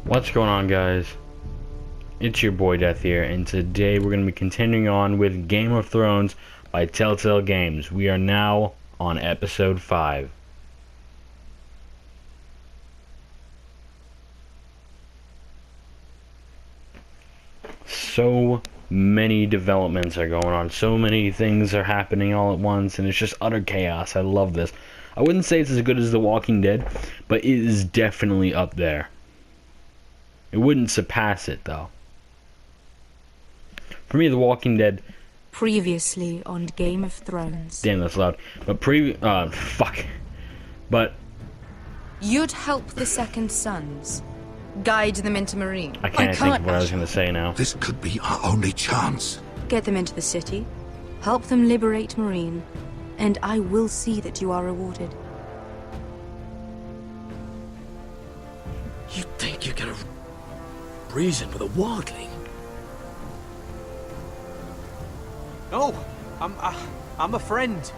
What's going on, guys? It's your boy Death here, and today we're going to be continuing on with Game of Thrones by Telltale Games. We are now on episode 5. So many developments are going on, so many things are happening all at once, and it's just utter chaos. I love this. I wouldn't say it's as good as The Walking Dead, but it is definitely up there. It wouldn't surpass it, though. For me, The Walking Dead... Previously on Game of Thrones. Damn, that's loud. But fuck. But... You'd help the Second Sons. Guide them into Meereen. I can't think of what I was going to say now. This could be our only chance. Get them into the city. Help them liberate Meereen. And I will see that you are rewarded. You think you're gonna reason with a wildling? No, I'm a friend.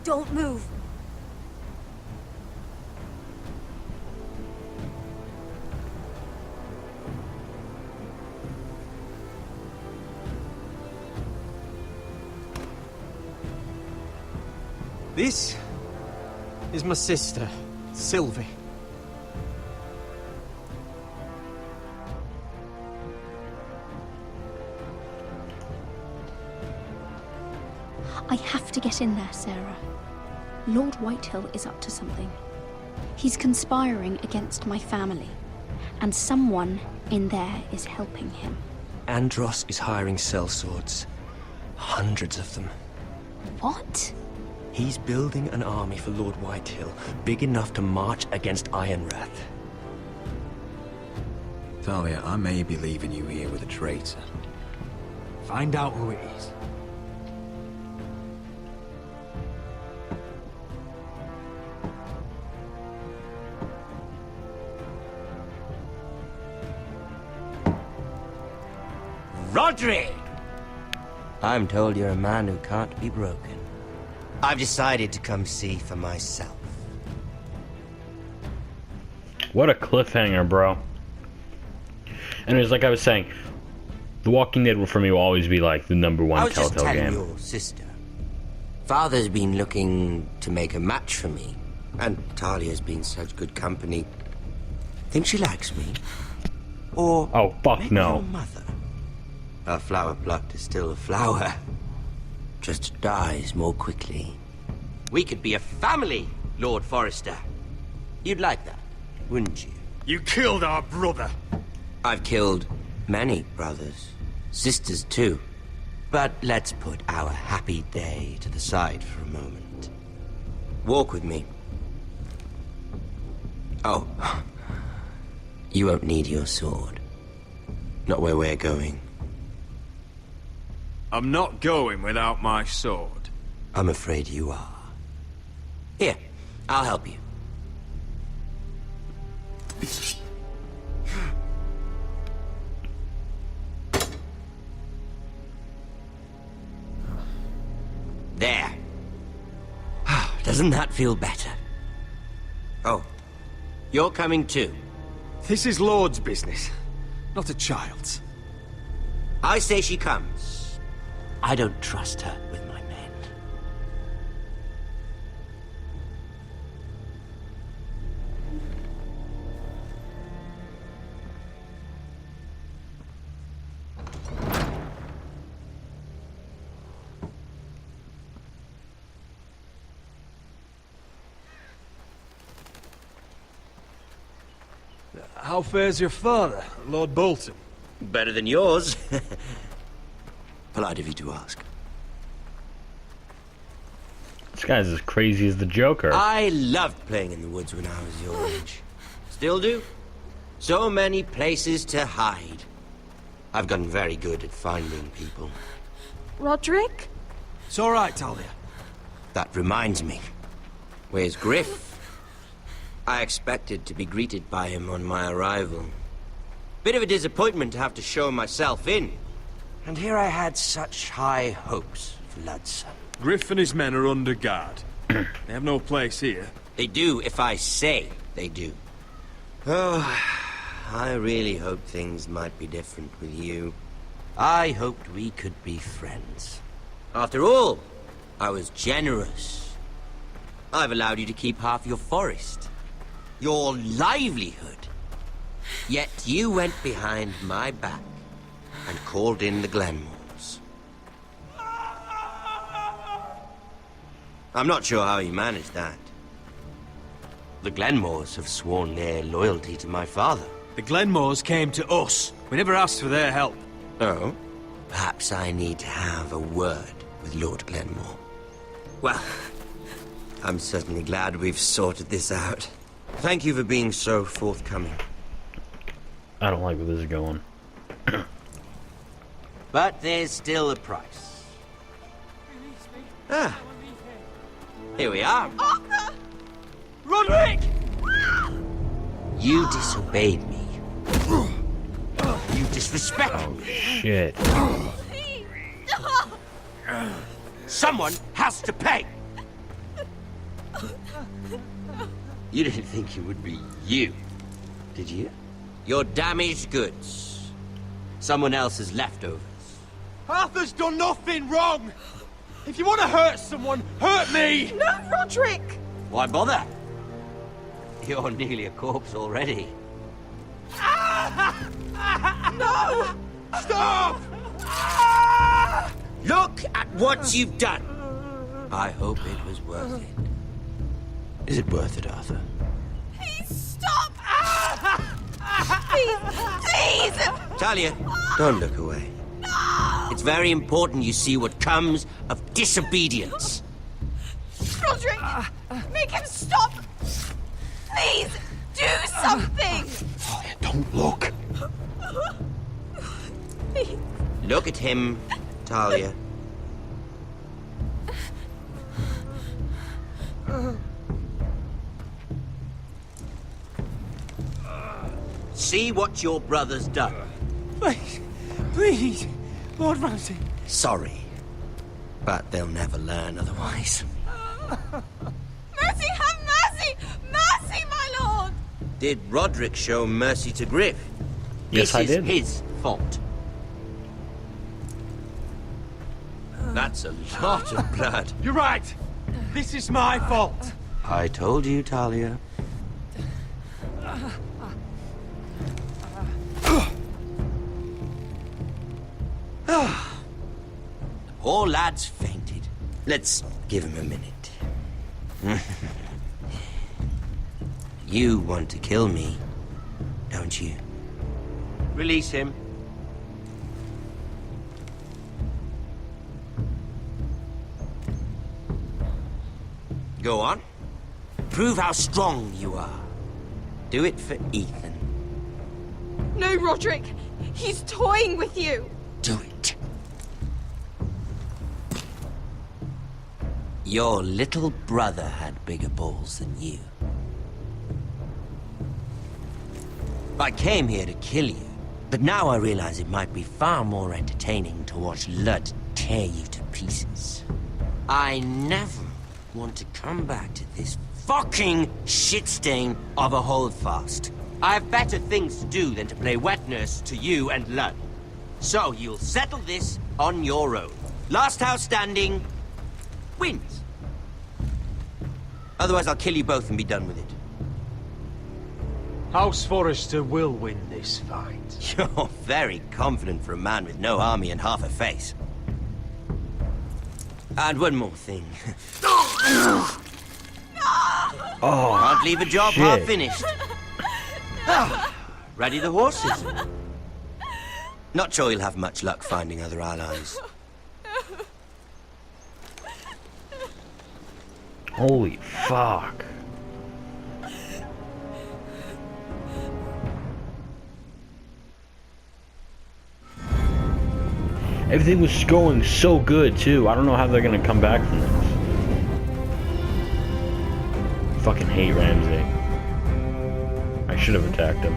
Don't move. This is my sister, Sylvie. I have to get in there, Sarah. Lord Whitehill is up to something. He's conspiring against my family, and someone in there is helping him. Andros is hiring sellswords. Hundreds of them. What? He's building an army for Lord Whitehill, big enough to march against Ironrath. Talia, I may be leaving you here with a traitor. Find out who it is. Roderick! I'm told you're a man who can't be broken. I've decided to come see for myself. What a cliffhanger, bro. Anyways, like I was saying, The Walking Dead for me will always be like the number one I was just Telltale telling game. your sister. Father's been looking to make a match for me, and Talia's been such good company. Think she likes me? Or Oh, fuck maybe no. your mother? A flower plucked is still a flower. Just dies more quickly. We could be a family, Lord Forrester. You'd like that, wouldn't you? You killed our brother! I've killed many brothers, sisters too. But let's put our happy day to the side for a moment. Walk with me. Oh, you won't need your sword. Not where we're going. I'm not going without my sword. I'm afraid you are. Here, I'll help you. There. Doesn't that feel better? Oh, you're coming too. This is Lord's business, not a child's. I say she comes. I don't trust her with my men. How fares your father, Lord Bolton? Better than yours. Polite of you to ask. This guy's as crazy as the Joker. I loved playing in the woods when I was your age. Still do. So many places to hide. I've gotten very good at finding people. Roderick? It's all right, Talia. That reminds me. Where's Griff? I expected to be greeted by him on my arrival. Bit of a disappointment to have to show myself in. And here I had such high hopes for Ludson. Griff and his men are under guard. They have no place here. They do if I say they do. Oh, I really hoped things might be different with you. I hoped we could be friends. After all, I was generous. I've allowed you to keep half your forest. Your livelihood. Yet you went behind my back and called in the Glenmores. I'm not sure how you managed that. The Glenmores have sworn their loyalty to my father. The Glenmores came to us. We never asked for their help. Oh? Perhaps I need to have a word with Lord Glenmore. Well, I'm certainly glad we've sorted this out. Thank you for being so forthcoming. I don't like where this is going. But there's still a price. Ah. Here we are. Arthur! Roderick! You disobeyed me. You disrespected me. Shit. Please! Someone has to pay. You didn't think it would be you, did you? Your damaged goods. Someone else's leftovers. Arthur's done nothing wrong! If you want to hurt someone, hurt me! No, Roderick! Why bother? You're nearly a corpse already. No! Stop! Look at what you've done. I hope it was worth it. Is it worth it, Arthur? Please stop! Please! Please! Talia, don't look away. It's very important you see what comes of disobedience. Roderick! Make him stop! Please! Do something! Talia, don't look. Please. Look at him, Talia. See what your brother's done. Please, please, Lord Ramsay. Sorry, but they'll never learn otherwise. Mercy, have mercy! Mercy, my lord! Did Roderick show mercy to Griff? Yes, I did. This is his fault. That's a lot of blood. You're right. This is my fault. I told you, Talia. The poor lad's fainted. Let's give him a minute. You want to kill me, don't you? Release him. Go on. Prove how strong you are. Do it for Ethan. No, Roderick! He's toying with you! Do it. Your little brother had bigger balls than you. I came here to kill you, but now I realize it might be far more entertaining to watch Lud tear you to pieces. I never want to come back to this fucking shit stain of a holdfast. I have better things to do than to play wet nurse to you and Lud. So you'll settle this on your own. Last house standing wins. Otherwise I'll kill you both and be done with it. House Forrester will win this fight. You're very confident for a man with no army and half a face. And one more thing. Oh, Can't leave a job shit. half finished. Ready the horses. Not sure you'll have much luck finding other allies. Holy fuck. Everything was going so good too. I don't know how they're gonna come back from this. Fucking hate Ramsay. I should have attacked him.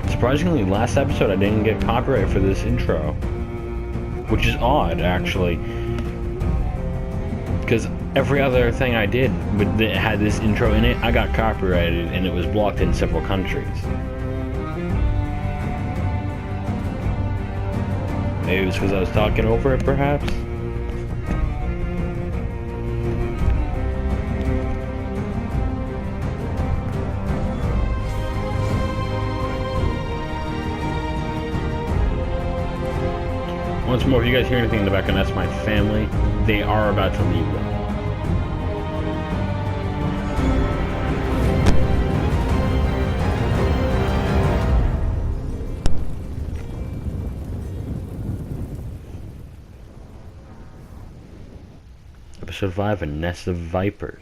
It's Surprisingly, last episode I didn't get copyright for this intro. Which is odd, actually. Because every other thing I did that had this intro in it, I got copyrighted, and it was blocked in several countries. Maybe it was because I was talking over it, perhaps? Once more, if you guys hear anything in the background, that's my family. They are about to leave, though. Episode 5, A Nest of Vipers.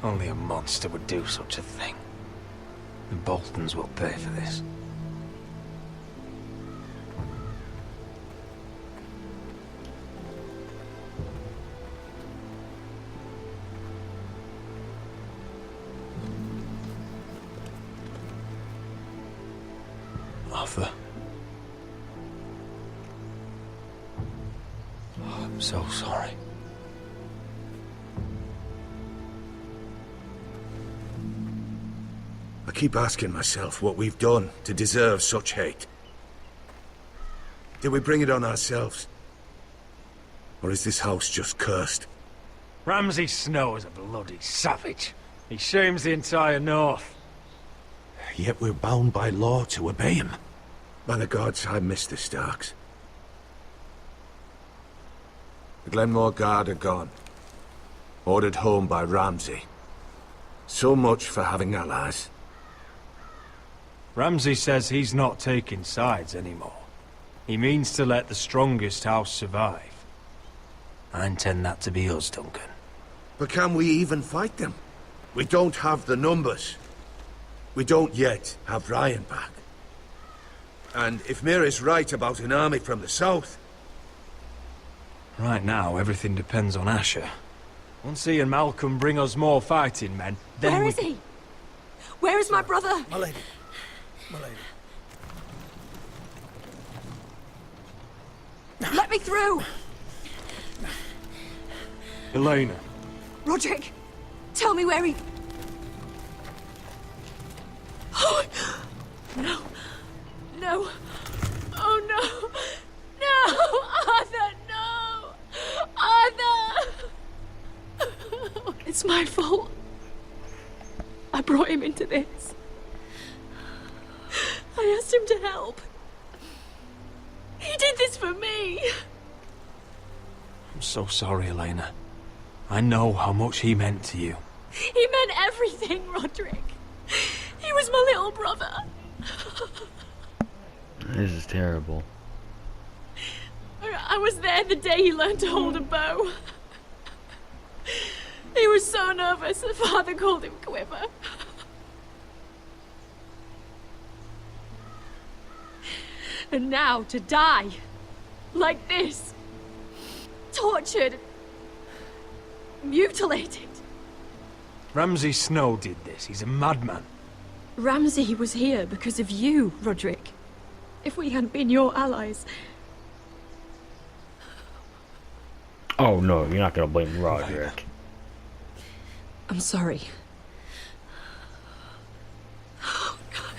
Only a monster would do such a thing. The Boltons will pay for this. Arthur. Oh, I'm so sorry. I keep asking myself what we've done to deserve such hate. Did we bring it on ourselves? Or is this house just cursed? Ramsay Snow is a bloody savage. He shames the entire North. Yet we're bound by law to obey him. By the gods, I miss the Starks. The Glenmore Guard are gone. Ordered home by Ramsay. So much for having allies. Ramsay says he's not taking sides anymore. He means to let the strongest house survive. I intend that to be us, Duncan. But can we even fight them? We don't have the numbers. We don't yet have Ryan back. And if Mira's right about an army from the south... Right now, everything depends on Asher. Once he and Malcolm bring us more fighting men, then Where is he? Where is my brother? My lady. My lady. Let me through! Elena. Roderick, tell me where he... Oh, no. No. Oh, no. No! Arthur, no! Arthur! It's my fault. I brought him into this. I asked him to help. He did this for me. I'm so sorry, Elena. I know how much he meant to you. He meant everything, Roderick. He was my little brother. This is terrible. I was there the day he learned to hold a bow. He was so nervous that Father called him Quiver. And now to die. Like this. Tortured. Mutilated. Ramsay Snow did this. He's a madman. Ramsay was here because of you, Roderick. If we hadn't been your allies... Oh no, you're not gonna blame Roderick. I'm sorry. Oh, God.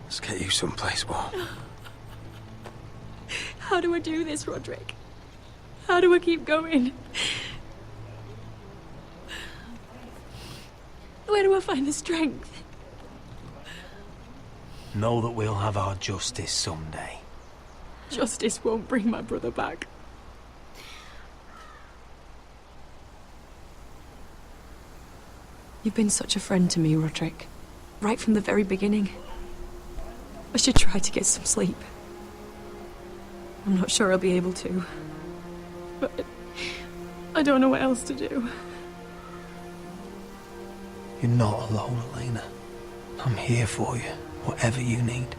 Let's get you someplace warm. How do I do this, Roderick? How do I keep going? Where do I find the strength? Know that we'll have our justice someday. Justice won't bring my brother back. You've been such a friend to me, Roderick. Right from the very beginning. I should try to get some sleep. I'm not sure I'll be able to. But I don't know what else to do. You're not alone, Elena. I'm here for you, whatever you need.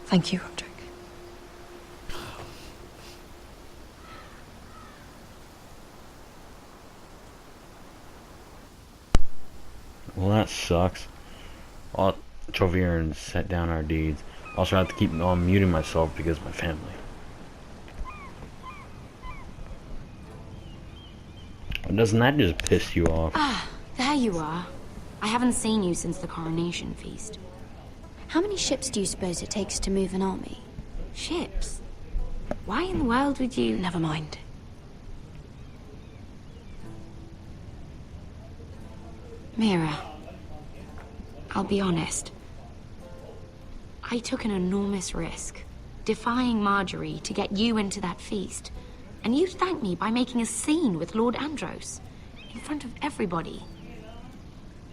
Thank you, Roderick. Well, that sucks. I'll over here and set down our deeds. Also, I have to keep on muting myself because of my family. Doesn't that just piss you off? Ah, there you are. I haven't seen you since the coronation feast. How many ships do you suppose it takes to move an army? Ships? Why in the world would you... Never mind. Mira, I'll be honest. I took an enormous risk, defying Marjorie to get you into that feast. And you thanked me by making a scene with Lord Andros, in front of everybody.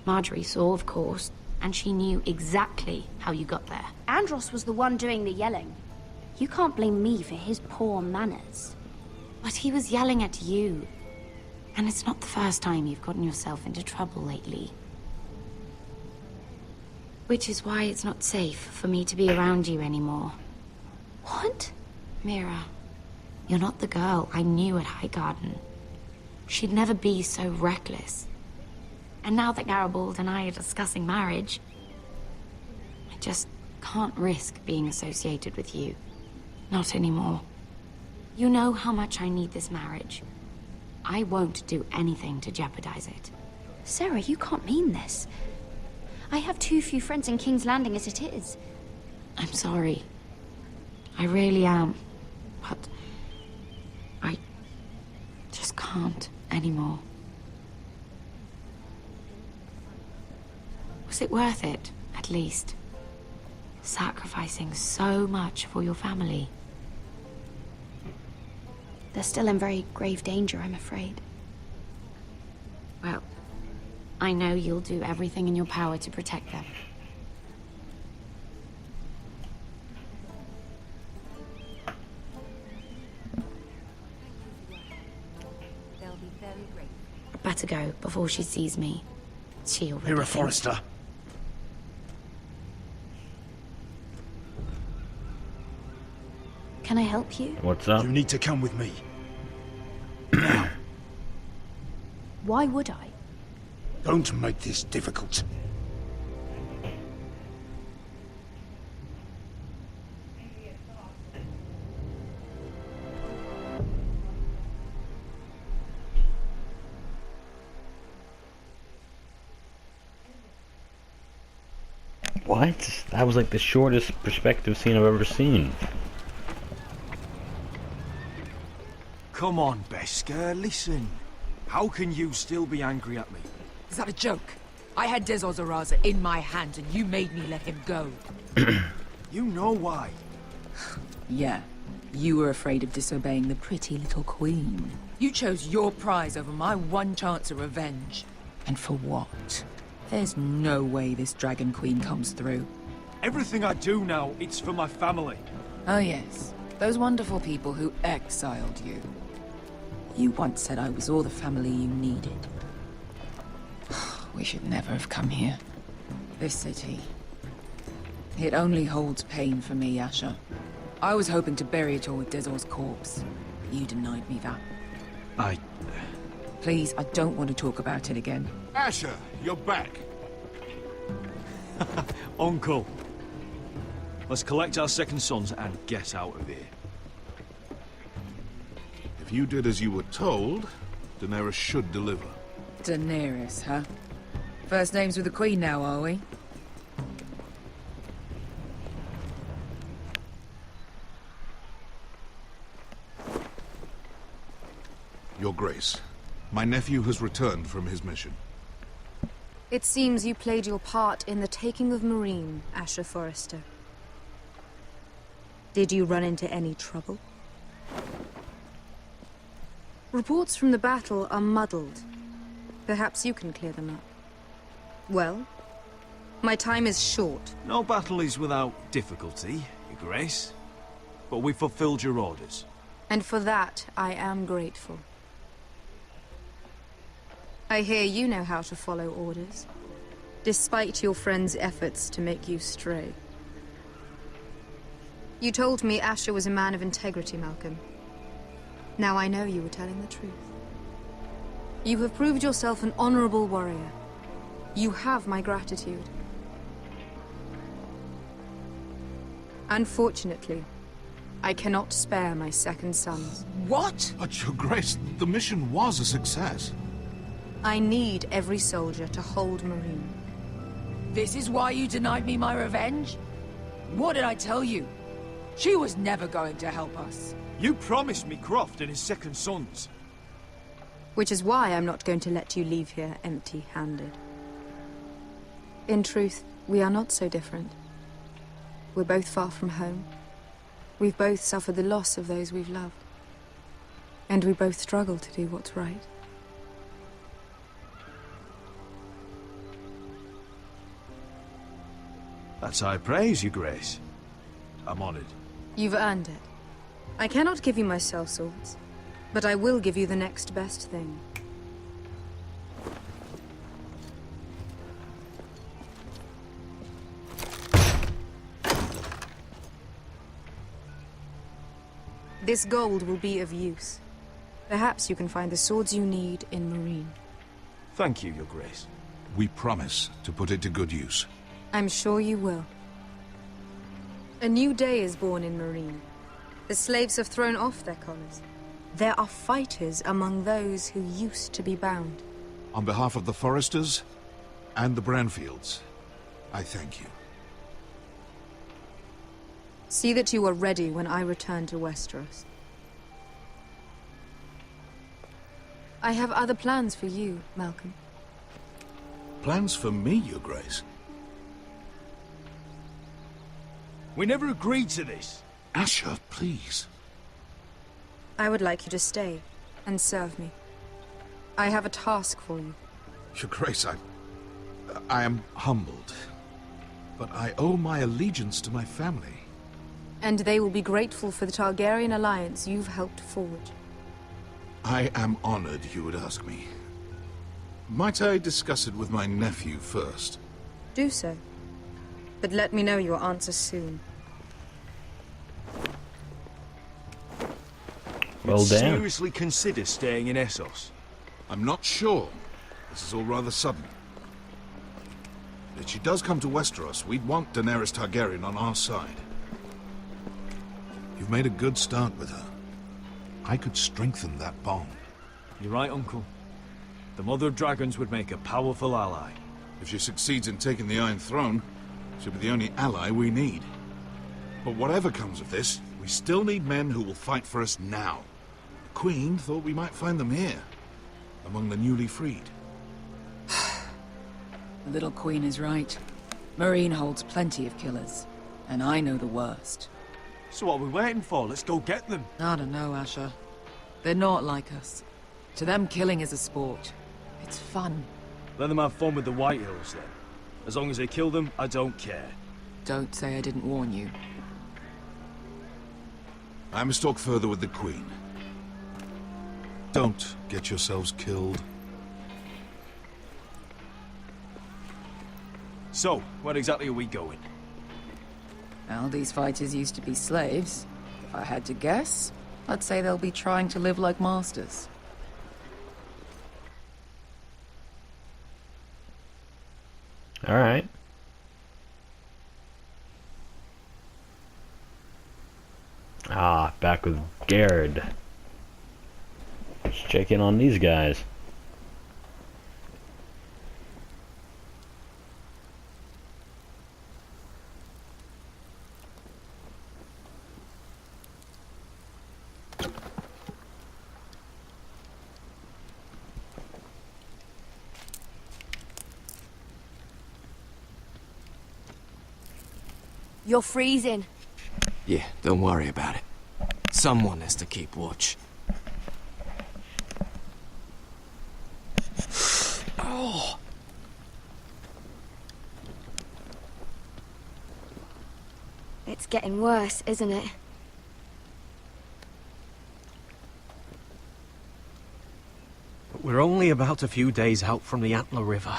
Marjorie saw, of course, and she knew exactly how you got there. Andros was the one doing the yelling. You can't blame me for his poor manners. But he was yelling at you. And it's not the first time you've gotten yourself into trouble lately. Which is why it's not safe for me to be around you anymore. What? Mira, you're not the girl I knew at Highgarden. She'd never be so reckless. And now that Garibald and I are discussing marriage, I just can't risk being associated with you. Not anymore. You know how much I need this marriage. I won't do anything to jeopardize it. Sarah, you can't mean this. I have too few friends in King's Landing as it is. I'm sorry. I really am. But I just can't anymore. Was it worth it, at least? Sacrificing so much for your family. They're still in very grave danger, I'm afraid. Well, I know you'll do everything in your power to protect them. Better go before she sees me. She already Mira thinks- Forrester. Can I help you? What's up? You need to come with me. Why would I? Don't make this difficult. What? That was like the shortest perspective scene I've ever seen. Come on, Beskar, listen. How can you still be angry at me? Is that a joke? I had Des Ozaraza in my hand and you made me let him go. You know why. Yeah, you were afraid of disobeying the pretty little queen. You chose your prize over my one chance of revenge. And for what? There's no way this Dragon Queen comes through. Everything I do now, it's for my family. Oh yes, those wonderful people who exiled you. You once said I was all the family you needed. We should never have come here. This city. It only holds pain for me, Asher. I was hoping to bury it all with Dezor's corpse. You denied me that. Please, I don't want to talk about it again. Asher, you're back. Uncle. Let's collect our second sons and get out of here. If you did as you were told, Daenerys should deliver. Daenerys, huh? First names with the Queen now, are we? Your Grace, my nephew has returned from his mission. It seems you played your part in the taking of Marine, Asher Forrester. Did you run into any trouble? Reports from the battle are muddled. Perhaps you can clear them up. Well, my time is short. No battle is without difficulty, Your Grace. But we fulfilled your orders. And for that, I am grateful. I hear you know how to follow orders, despite your friend's efforts to make you stray. You told me Asher was a man of integrity, Malcolm. Now I know you were telling the truth. You have proved yourself an honorable warrior. You have my gratitude. Unfortunately, I cannot spare my second sons. What? But Your Grace, the mission was a success. I need every soldier to hold Marine. This is why you denied me my revenge? What did I tell you? She was never going to help us. You promised me Croft and his second sons. Which is why I'm not going to let you leave here empty-handed. In truth, we are not so different. We're both far from home. We've both suffered the loss of those we've loved. And we both struggle to do what's right. That's high praise, Your Grace. I'm honored. You've earned it. I cannot give you my sellswords, but I will give you the next best thing. This gold will be of use. Perhaps you can find the swords you need in Marine. Thank you, Your Grace. We promise to put it to good use. I'm sure you will. A new day is born in Marine. The slaves have thrown off their collars. There are fighters among those who used to be bound. On behalf of the Forresters and the Branfields, I thank you. See that you are ready when I return to Westeros. I have other plans for you, Malcolm. Plans for me, Your Grace? We never agreed to this. Asher, please. I would like you to stay and serve me. I have a task for you. Your Grace, I am humbled, but I owe my allegiance to my family. And they will be grateful for the Targaryen alliance you've helped forge. I am honored you would ask me. Might I discuss it with my nephew first? Do so. But let me know your answer soon. Well, damn. Seriously consider staying in Essos? I'm not sure. This is all rather sudden. If she does come to Westeros, we'd want Daenerys Targaryen on our side. You've made a good start with her. I could strengthen that bond. You're right, Uncle. The Mother of Dragons would make a powerful ally. If she succeeds in taking the Iron Throne, she'll be the only ally we need. But whatever comes of this, we still need men who will fight for us now. The Queen thought we might find them here, among the newly freed. The little queen is right. Marine holds plenty of killers, and I know the worst. So what are we waiting for? Let's go get them. I don't know, Asher. They're not like us. To them, killing is a sport. It's fun. Let them have fun with the White Hills, then. As long as they kill them, I don't care. Don't say I didn't warn you. I must talk further with the Queen. Don't get yourselves killed. So, where exactly are we going? Well, these fighters used to be slaves. If I had to guess, I'd say they'll be trying to live like masters. All right. Ah, back with Garrett. Let's check in on these guys. You're freezing. Yeah, don't worry about it. Someone has to keep watch. Oh. It's getting worse, isn't it? We're only about a few days out from the Antler River.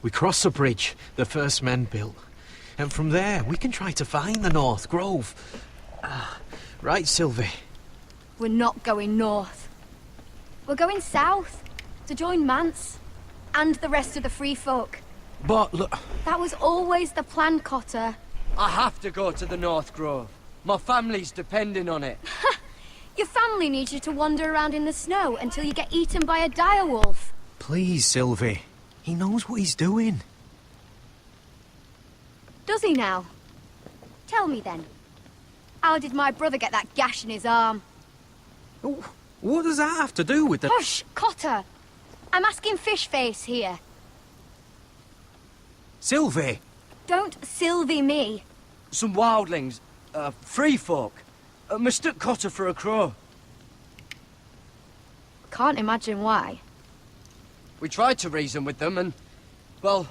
We cross a bridge the first men built. And from there, we can try to find the North Grove. Right, Sylvie? We're not going north. We're going south, to join Mance, and the rest of the Free Folk. But look... That was always the plan, Cotter. I have to go to the North Grove. My family's depending on it. Your family needs you to wander around in the snow until you get eaten by a direwolf. Please, Sylvie. He knows what he's doing. Does he now? Tell me then. How did my brother get that gash in his arm? What does that have to do with the... Hush, Cotter! I'm asking Fishface here. Sylvie! Don't Sylvie me. Some wildlings, free folk, mistook Cotter for a crow. Can't imagine why. We tried to reason with them and, well,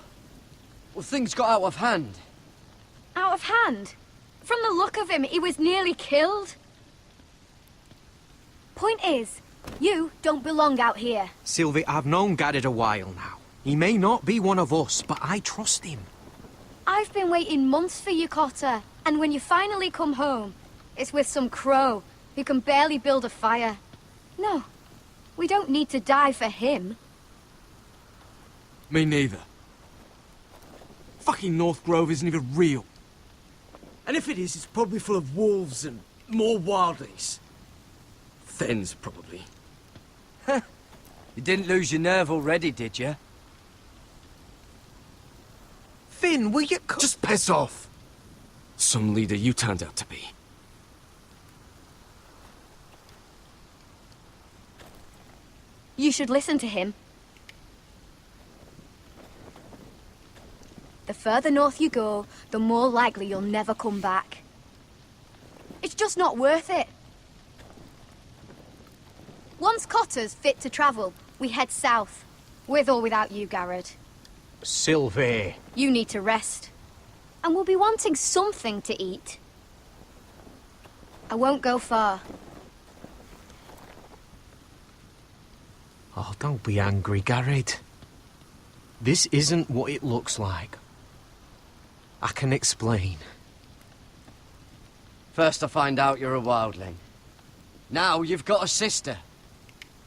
things got out of hand. Out of hand? From the look of him, he was nearly killed. Point is, you don't belong out here. Sylvie, I've known Garrett a while now. He may not be one of us, but I trust him. I've been waiting months for you, Cotter. And when you finally come home, it's with some crow who can barely build a fire. No, we don't need to die for him. Me neither. Fucking North Grove isn't even real. And if it is, it's probably full of wolves and more wildlings. Thens, probably. You didn't lose your nerve already, did you? Finn, will you... Just piss off! Some leader you turned out to be. You should listen to him. The further north you go, the more likely you'll never come back. It's just not worth it. Once Cotter's fit to travel, we head south. With or without you, Garrett. Sylvie. You need to rest. And we'll be wanting something to eat. I won't go far. Oh, don't be angry, Garrett. This isn't what it looks like. I can explain. First I find out you're a wildling. Now you've got a sister.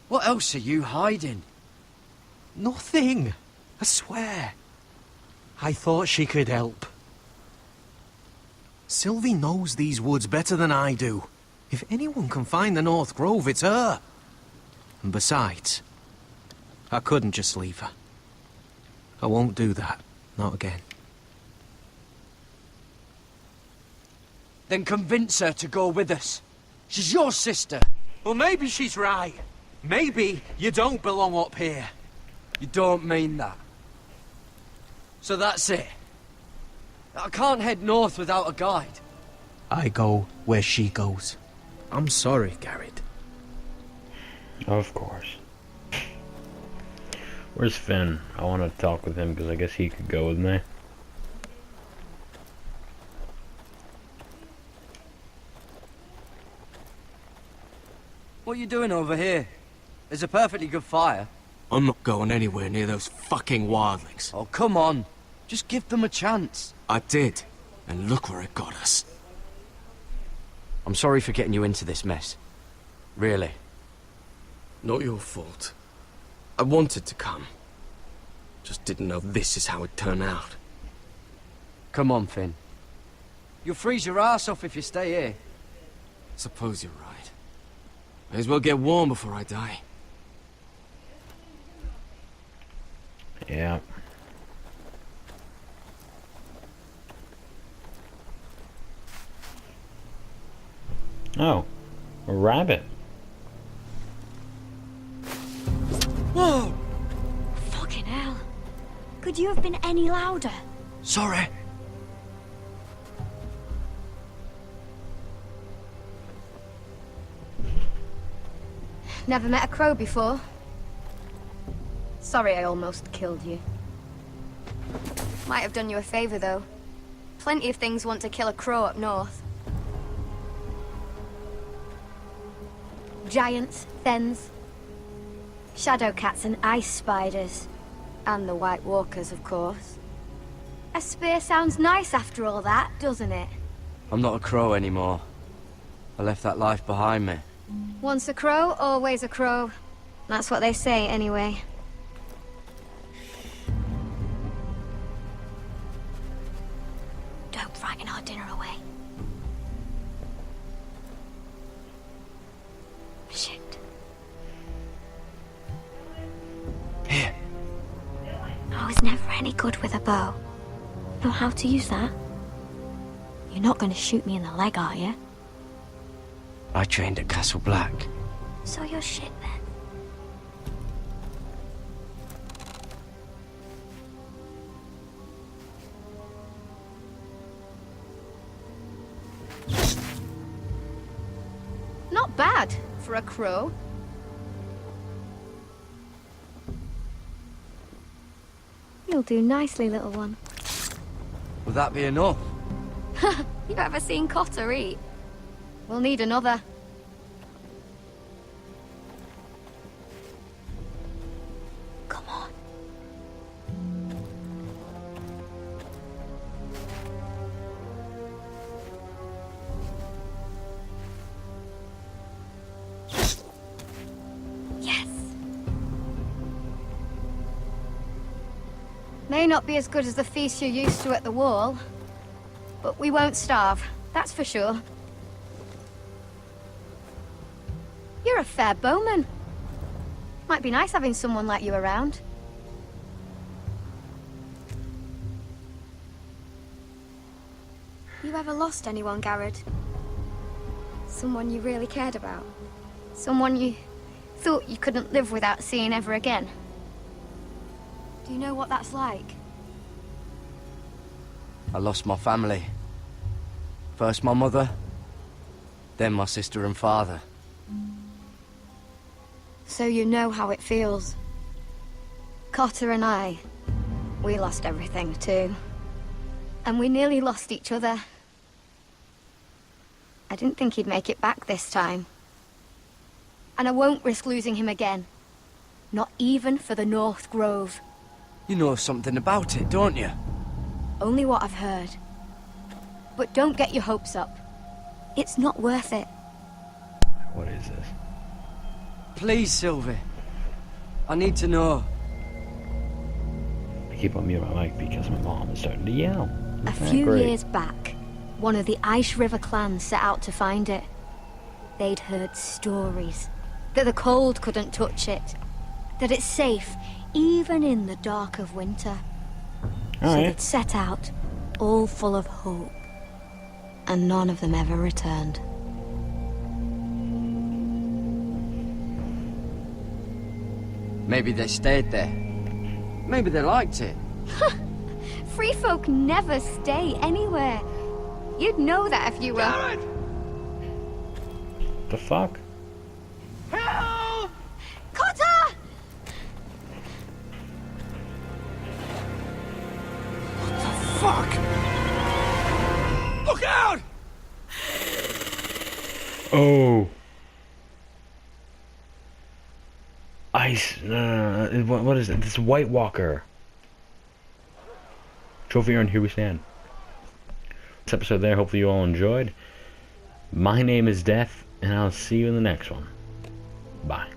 What else are you hiding? Nothing. I swear. I thought she could help. Sylvie knows these woods better than I do. If anyone can find the North Grove, it's her. And besides, I couldn't just leave her. I won't do that. Not again. Then convince her to go with us. She's your sister. Well, maybe she's right. Maybe you don't belong up here. You don't mean that. So that's it. I can't head north without a guide. I go where she goes. I'm sorry, Garrett. Of course. Where's Finn? I want to talk with him because I guess he could go with me. What are you doing over here? There's a perfectly good fire. I'm not going anywhere near those fucking wildlings. Oh, come on. Just give them a chance. I did, and look where it got us. I'm sorry for getting you into this mess. Really. Not your fault. I wanted to come. Just didn't know this is how it'd turn out. Come on, Finn. You'll freeze your ass off if you stay here. Suppose you're right. May as well get warm before I die. Yeah. Oh, a rabbit. Whoa! Fucking hell. Could you have been any louder? Sorry. Never met a crow before. Sorry I almost killed you. Might have done you a favor, though. Plenty of things want to kill a crow up north. Giants, thens, shadow cats and ice spiders. And the White Walkers, of course. A spear sounds nice after all that, doesn't it? I'm not a crow anymore. I left that life behind me. Once a crow, always a crow. That's what they say, anyway. Don't frighten our dinner away. Shit. Here. I was never any good with a bow. Know how to use that? You're not going to shoot me in the leg, are you? I trained at Castle Black. So you're shit then. Not bad for a crow. You'll do nicely, little one. Will that be enough? You ever seen Cotter eat? We'll need another. Come on. Yes. May not be as good as the feast you're used to at the wall, but we won't starve, that's for sure. You're a fair bowman. Might be nice having someone like you around. You ever lost anyone, Garrod? Someone you really cared about? Someone you thought you couldn't live without seeing ever again? Do you know what that's like? I lost my family. First my mother, then my sister and father. So you know how it feels. Cotter and I, we lost everything too. And we nearly lost each other. I didn't think he'd make it back this time. And I won't risk losing him again. Not even for the North Grove. You know something about it, don't you? Only what I've heard. But don't get your hopes up. It's not worth it. What is this? Please, Sylvie. I need to know. I keep on muting my mic because my mom is starting to yell. A few years back, one of the Ice River clans set out to find it. They'd heard stories that the cold couldn't touch it, that it's safe even in the dark of winter. So they'd set out, all full of hope, and none of them ever returned. Maybe they stayed there. Maybe they liked it. Free folk never stay anywhere. You'd know that if you were... Garrod! The fuck? Help! Cotter! Fuck! Look out! Oh. Ice. What is it? This White Walker. Trophy earned, here we stand. This episode there, hopefully you all enjoyed. My name is Death, and I'll see you in the next one. Bye.